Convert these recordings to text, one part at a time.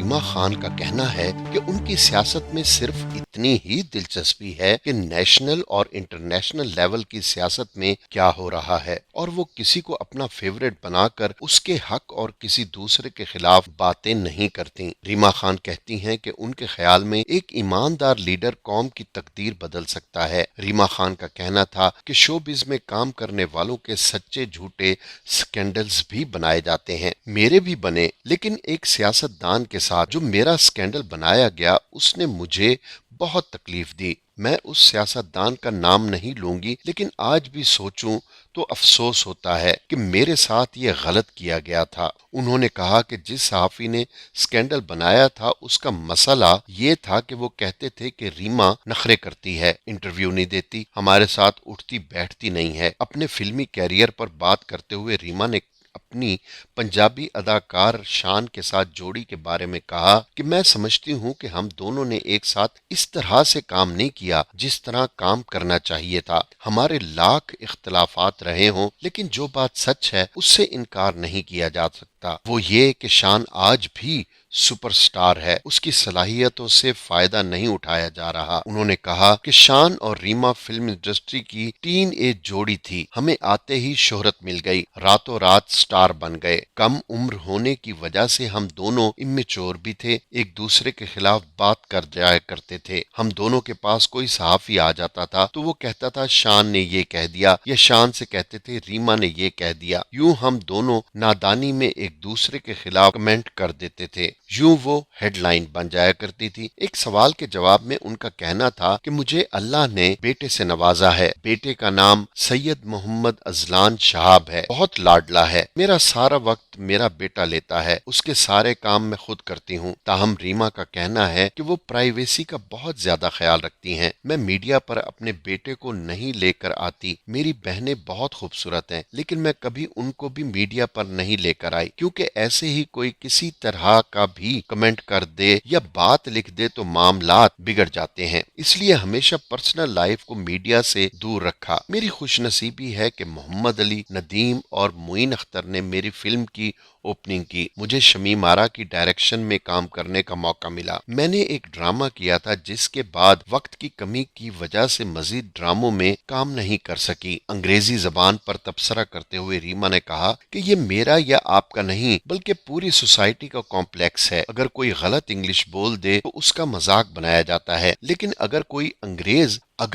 रीमा खान का कहना है कि उनकी सियासत में सिर्फ इतनी ही दिलचस्पी है कि नेशनल और इंटरनेशनल लेवल की सियासत में क्या हो रहा है, और वो किसी को अपना फेवरेट बनाकर उसके हक और किसी दूसरे के खिलाफ बातें नहीं करती। रीमा खान कहती हैं कि उनके ख्याल में एक ईमानदार लीडर कौम की तकदीर बदल सकता है। रीमा खान का कहना था कि शोबिज में काम करने वालों के सच्चे झूठे स्कैंडल्स भी बनाए जाते हैं, मेरे भी बने, लेकिन एक सियासतदान के साथ जो मेरा स्कैंडल बनाया गया उसने मुझे बहुत तकलीफ दी। मैं उस सियासतदान का नाम नहीं लूंगी, लेकिन आज भी सोचूं तो अफसोस होता है कि मेरे साथ ये गलत किया गया था। उन्होंने कहा कि जिस सहाफी ने स्कैंडल बनाया था उसका मसला ये था कि वो कहते थे कि रीमा नखरे करती है, इंटरव्यू नहीं देती, हमारे साथ उठती बैठती नहीं है। अपने फिल्मी कैरियर पर बात करते हुए रीमा ने अपनी पंजाबी अदाकार शान के साथ जोड़ी के बारे में कहा कि मैं समझती हूँ कि हम दोनों ने एक साथ इस तरह से काम नहीं किया जिस तरह काम करना चाहिए था। हमारे लाख इख्तलाफात रहे हों, लेकिन जो बात सच है उससे इनकार नहीं किया जा सकता, वो ये कि शान आज भी सुपरस्टार है, उसकी सलाहियतों से फायदा नहीं उठाया जा रहा। उन्होंने कहा कि शान और रीमा फिल्म इंडस्ट्री की टीन एज जोड़ी थी, हमें आते ही शोहरत मिल गई, रातों रात स्टार बन गए। कम उम्र होने की वजह से हम दोनों इमेच्योर भी थे, एक दूसरे के खिलाफ बात कर जाया करते थे। हम दोनों के पास कोई सहाफी आ जाता था तो वो कहता था शान ने ये कह दिया, या शान से कहते थे रीमा ने ये कह दिया। यूं हम दोनों नादानी में एक दूसरे के खिलाफ कमेंट कर देते थे, यूं वो हेडलाइन बन जाया करती थी। एक सवाल के जवाब में उनका कहना था कि मुझे अल्लाह ने बेटे से नवाजा है, बेटे का नाम सैयद मोहम्मद अजलान शहाब है, बहुत लाडला है, मेरा सारा वक्त मेरा बेटा लेता है, उसके सारे काम मैं खुद करती हूँ। ताहम रीमा का कहना है कि वो प्राइवेसी का बहुत ज्यादा ख्याल रखती हैं। मैं मीडिया पर अपने बेटे को नहीं लेकर आती, मेरी बहनें बहुत खूबसूरत हैं, लेकिन मैं कभी उनको भी मीडिया पर नहीं लेकर आई, क्योंकि ऐसे ही कोई किसी तरह का भी कमेंट कर दे या बात लिख दे तो मामलात बिगड़ जाते हैं, इसलिए हमेशा पर्सनल लाइफ को मीडिया से दूर रखा। मेरी खुशनसीबी है कि मोहम्मद अली, नदीम और मुइन अख्तर ने मेरी फिल्म की ओपनिंग की। मुझे शमीम आरा की डायरेक्शन में काम करने का मौका मिला। मैंने एक ड्रामा किया था जिसके बाद वक्त की कमी की वजह से मजीद ड्रामों में काम नहीं कर सकी। अंग्रेजी जबान पर तबसरा करते हुए रीमा ने कहा कि ये मेरा या आपका नहीं बल्कि पूरी सोसाइटी का कॉम्प्लेक्स है। अगर कोई गलत इंग्लिश बोल दे तो उसका मजाक बनाया जाता है, लेकिन अगर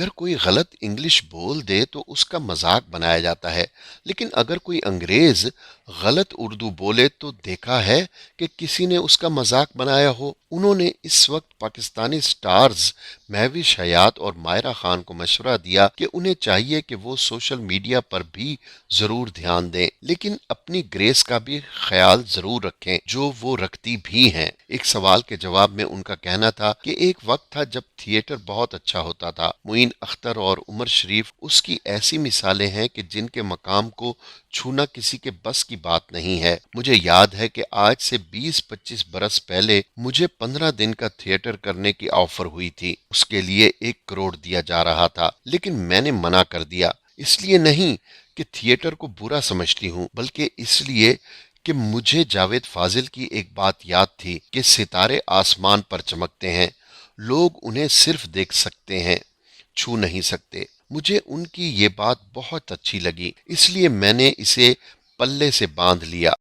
कोई गलत इंग्लिश बोल दे तो उसका मजाक बनाया जाता है, लेकिन अगर कोई अंग्रेज गलत उर्दू बोले तो देखा है कि किसी ने उसका मजाक बनाया हो। उन्होंने इस वक्त पाकिस्तानी स्टार्स महविश हयात और मायरा खान को मशवरा दिया कि उन्हें चाहिए कि वो सोशल मीडिया पर भी जरूर ध्यान दें, लेकिन अपनी ग्रेस का भी ख्याल जरूर रखें जो वो रखती भी हैं। एक सवाल के जवाब में उनका कहना था कि एक वक्त था जब थिएटर बहुत अच्छा होता था। मुइन अख्तर और उमर शरीफ उसकी ऐसी मिसालें हैं कि जिनके मकाम को छूना किसी के बस की बात नहीं है। मुझे याद है कि आज से 20-25 बरस पहले मुझे 15 दिन का थिएटर करने की ऑफर हुई थी। उसके लिए 1 करोड़ दिया जा रहा था, लेकिन मैंने मना कर दिया। इसलिए नहीं कि थिएटर को बुरा समझती हूँ, बल्कि इसलिए कि मुझे जावेद फाजिल की एक बात याद थी कि सितारे आसमान पर चमकते हैं, लोग उन्हें सिर्फ देख सकते हैं, छू नहीं सकते। मुझे उनकी ये बात बहुत अच्छी लगी, इसलिए मैंने इसे पल्ले से बांध लिया।